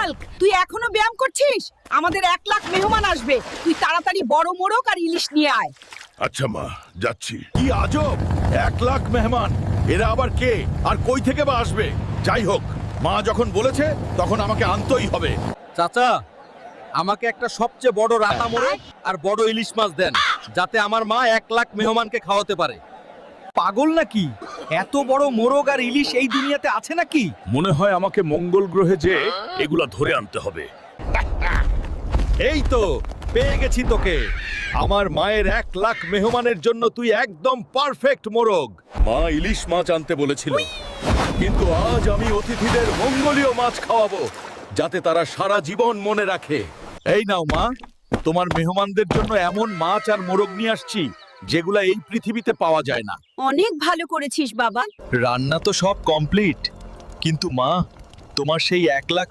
Hulk, তুই এখনো ব্যায়াম করছিস? আমাদের 1 লাখ মেহমান আসবে, তুই তাড়াতাড়ি বড় মোড়ক আর ইলিশ নিয়ে আয়। আচ্ছা মা, যাচ্ছি। কি আজব, 1 লাখ মেহমান! এরা আবার কে আর কই থেকে বা আসবে? যাই হোক, মা যখন বলেছে তখন আমাকে আনতেই হবে। চাচা, আমাকে একটা সবচেয়ে বড় রাতা মোরগ আর বড় ইলিশ মাছ দেন, যাতে আমার মা 1 লাখ মেহমানকে খাওয়াতে পারে। পাগল নাকি? এত বড় মোরগ আর ইলিশ এই দুনিয়াতে আছে নাকি? মনে হয় আমাকে মঙ্গল গ্রহে যে এগুলা ধরে আনতে হবে। এই তো পেয়ে গেছি তোকে। আমার মায়ের 1 লাখ মেহমানের জন্য তুই একদম পারফেক্ট মোরগ। মা ইলিশ মাছ আনতে বলেছিল, কিন্তু আজ আমি অতিথিদের মঙ্গলীয় মাছ খাওয়াবো, যাতে তারা সারা জীবন মনে রাখে। এই নাও মা, তোমার মেহমানদের জন্য এমন মাছ আর মোরগ নিয়ে আসছি যেগুলা এই পৃথিবীতে পাওয়া যায় না। অনেক ভালো করেছিস বাবা। রান্না তো সব কমপ্লিট, কিন্তু মা, তোমার সেই 1 লাখ